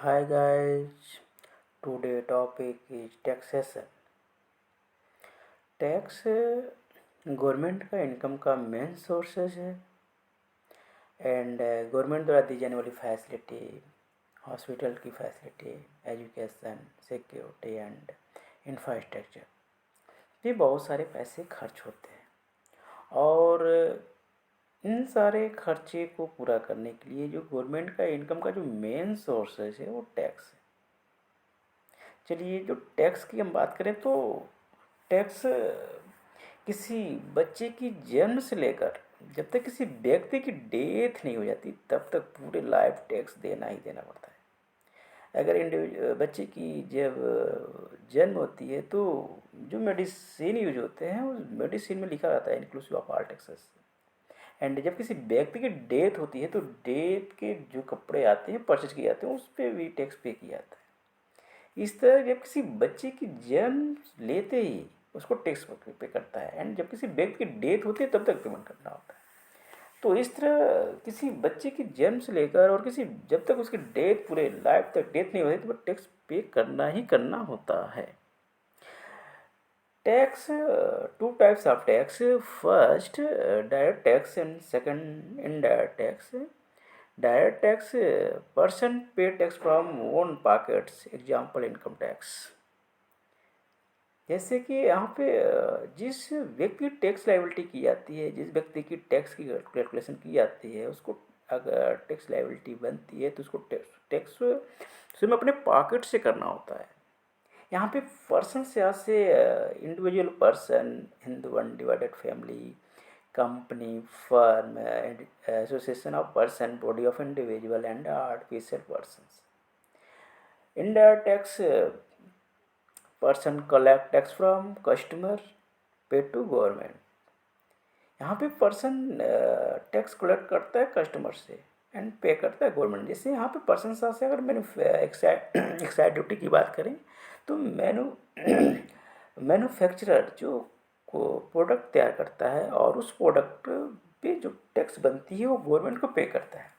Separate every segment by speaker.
Speaker 1: Hi guys, today topic is taxation. Tax government का income का main sources है and government द्वारा दी जाने वाली फैसिलिटी, हॉस्पिटल की facility, education, security and infrastructure, ये बहुत सारे पैसे खर्च होते हैं और इन सारे खर्चे को पूरा करने के लिए जो गवर्नमेंट का इनकम का जो मेन सोर्सेज है वो टैक्स है। चलिए, जो टैक्स की हम बात करें तो टैक्स किसी बच्चे की जन्म से लेकर जब तक किसी व्यक्ति की डेथ नहीं हो जाती तब तक पूरे लाइफ टैक्स देना ही देना पड़ता है। अगर बच्चे की जब जन्म होती है तो जो मेडिसिन यूज होते हैं उस मेडिसिन में लिखा रहता है inclusive of all taxes. And जब किसी व्यक्ति की डेथ होती है तो डेथ के जो कपड़े आते हैं परचेज किए जाते हैं उस पर भी टैक्स पे किया जाता है। इस तरह जब किसी बच्चे की जन्म लेते ही उसको टैक्स पे करता है एंड जब किसी व्यक्ति की डेथ होती है तब तक पेमेंट करना होता है। तो इस तरह किसी बच्चे की जन्म से लेकर और किसी जब तक उसकी डेथ पूरे लाइफ तक डेथ नहीं होती तो टैक्स पे करना ही करना होता है। Tax, two types of tax, first direct tax and second indirect tax. Direct tax, person pay tax from own pockets, example income tax. जैसे कि यहाँ पे जिस व्यक्ति की टैक्स लायबिलिटी की जाती है, जिस व्यक्ति की टैक्स की कैलकुलेशन की जाती है उसको अगर टैक्स लायबिलिटी बनती है तो उसको टैक्स सिर्फ अपने पॉकेट से करना होता है। यहाँ पे पर्सन से यहाँ से individual person, Hindu undivided family, company, firm, association of person, body of individual and artificial persons. Indirect tax, person collect tax from customer पे टू गवर्नमेंट। यहाँ पे पर्सन टैक्स कलेक्ट करता है कस्टमर से एंड पे करता है गवर्नमेंट। जैसे यहाँ पे पर्सन से अगर मैंने एक्साइड ड्यूटी की बात करें तो मैन्युफैक्चरर जो प्रोडक्ट तैयार करता है और उस प्रोडक्ट पे जो टैक्स बनती है वो गवर्नमेंट को पे करता है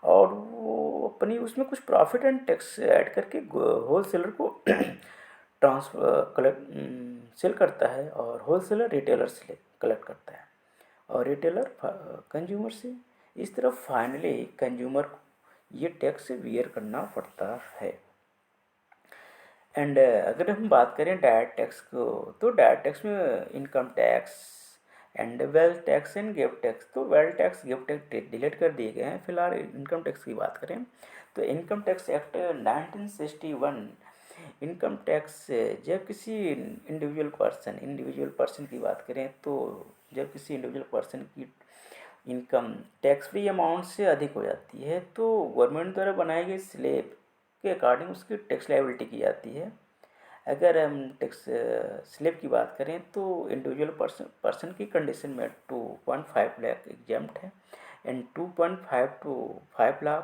Speaker 1: और वो अपनी उसमें कुछ प्रॉफिट एंड टैक्स ऐड करके होलसेलर को ट्रांसफर कलेक्ट सेल करता है और होलसेलर रिटेलर से कलेक्ट करता है और रिटेलर कंज्यूमर से। इस तरह फाइनली कंज्यूमर को ये टैक्स बियर करना पड़ता है। एंड अगर हम बात करें डायरेक्ट टैक्स को तो डायरेक्ट टैक्स में income tax and wealth tax and gift tax. तो wealth tax gift tax delete कर दिए गए हैं। फिलहाल इनकम टैक्स की बात करें तो income tax act 1961, income tax जब किसी इंडिविजुअल पर्सन की बात करें तो जब किसी इंडिविजुअल पर्सन की इनकम टैक्स फ्री अमाउंट से अधिक हो जाती है तो गवर्नमेंट द्वारा बनाई गई स्लेब के अकॉर्डिंग उसकी टैक्स लायबिलिटी की जाती है। अगर हम टैक्स स्लेब की बात करें तो इंडिविजुअल पर्सन की कंडीशन में 2.5 लाख एग्जाम्प्ट है एंड 2.5 to 5 लाख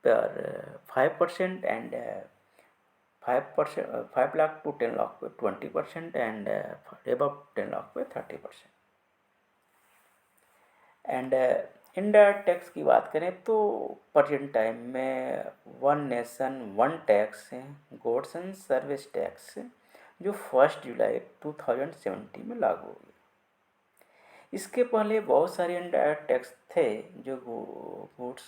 Speaker 1: पर 5% एंड 5%, 5 लाख to 10 लाख पे 20% एंड अबव 10 लाख पे 30%। एंड इनडायरेक्ट टैक्स की बात करें तो प्रेजेंट टाइम में वन नेशन वन टैक्स है, गुड्स एंड सर्विस टैक्स, जो 1 जुलाई 2017 में लागू हुई। इसके पहले बहुत सारे इनडायरेक्ट टैक्स थे जो गुड्स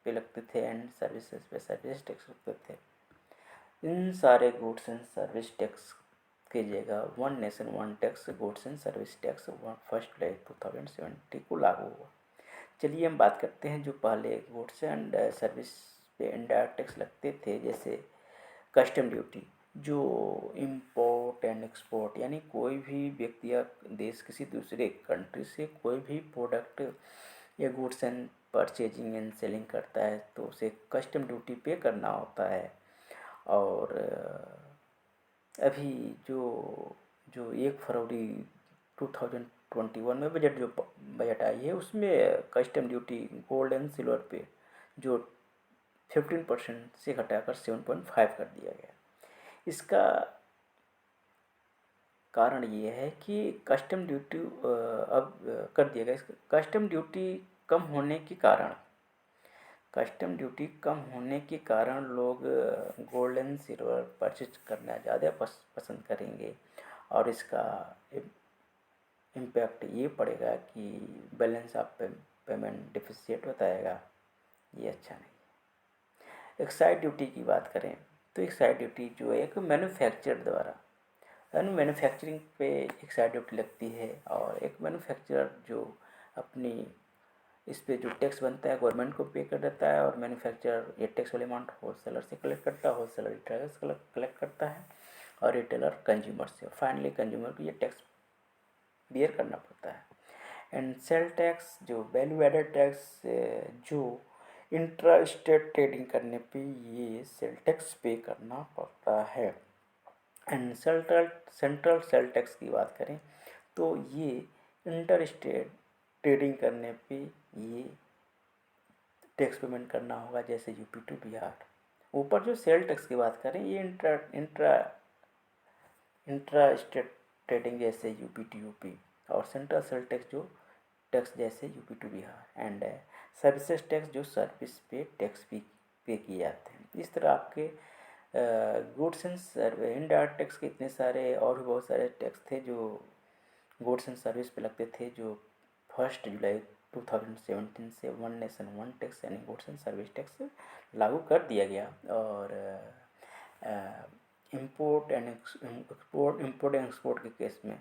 Speaker 1: पे लगते थे एंड सर्विसेज पे सर्विस टैक्स लगते थे। इन सारे गुड्स एंड सर्विस टैक्स की जगह one nation one tax goods and service tax 1 जुलाई 2017 को लागू हुआ। चलिए हम बात करते हैं जो पहले गुड्स एंड सर्विस पे इनडायरेक्ट टैक्स लगते थे, जैसे कस्टम ड्यूटी, जो इंपोर्ट एंड एक्सपोर्ट यानी कोई भी व्यक्ति या देश किसी दूसरे कंट्री से कोई भी प्रोडक्ट या goods and purchasing and selling करता है तो उसे कस्टम ड्यूटी पे करना होता है। और अभी जो जो 1 फरवरी 2021 में बजट आई है उसमें custom duty gold and silver पे जो 15% से घटाकर 7.5 कर दिया गया। इसका कारण ये है कि कस्टम ड्यूटी अब कर दिया गया। कस्टम ड्यूटी कम होने के कारण कस्टम ड्यूटी कम होने के कारण लोग गोल्ड एंड सिल्वर परचेज करना ज़्यादा पसंद करेंगे, और इसका इम्पैक्ट ये पड़ेगा कि बैलेंस ऑफ पेमेंट डिफिसिट बताएगा। ये अच्छा नहीं। एक्साइज ड्यूटी की बात करें तो एक्साइज ड्यूटी जो है एक मैन्युफैक्चरर द्वारा, यानी मैन्युफैक्चरिंग पे एक्साइज ड्यूटी लगती है, और एक मैन्युफैक्चरर जो अपनी इस पे जो टैक्स बनता है गवर्नमेंट को पे कर देता है, और मैन्युफैक्चरर ये टैक्स वाले अमाउंट होलसेलर से कलेक्ट करता है, होलसेलर रिटेलर से कलेक्ट करता है, और रिटेलर कंज्यूमर से, और फाइनली कंज्यूमर को ये टैक्स बियर करना पड़ता है। एंड सेल टैक्स जो वैल्यू एडेड टैक्स जो इंट्रा स्टेट ट्रेडिंग करने पे ये सेल टैक्स पे करना पड़ता है। एंड सेंट्रल सेल टैक्स की बात करें तो ये इंटर स्टेट ट्रेडिंग करने पे ये टैक्स पेमेंट करना होगा, जैसे यूपी टू बिहार। ऊपर जो सेल टैक्स की बात करें ये इंट्रा स्टेट ट्रेडिंग जैसे यूपी टू यूपी, और सेंट्रल सेल टैक्स जो टैक्स जैसे UP to Bihar. And services tax जो सर्विस पे टैक्स भी पे किए जाते हैं। इस तरह आपके गुड्स एंड इनडायरेक्ट टैक्स के इतने सारे और भी बहुत सारे टैक्स थे जो गुड्स एंड सर्विस पे लगते थे, जो 1 जुलाई 2017 से वन नेशन वन टैक्स यानी गुड्स एंड सर्विस टैक्स लागू कर दिया गया। और इम्पोर्ट एंड एक्सपोर्ट के केस में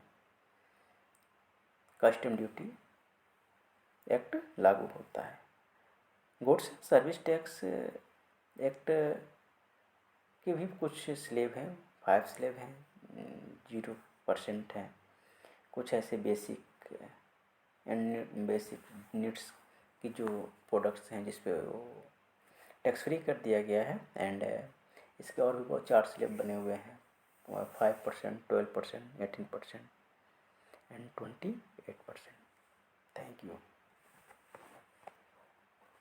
Speaker 1: कस्टम ड्यूटी एक्ट लागू होता है। Goods and service tax act के भी कुछ स्लेब हैं, 5 स्लेब हैं, 0% हैं। कुछ ऐसे बेसिक नीड्स की जो प्रोडक्ट्स हैं जिस पे वो टैक्स फ्री कर दिया गया है। एंड इसके और भी बहुत 4 स्लेब बने हुए हैं, 5%, 12%, 18% एंड 28%।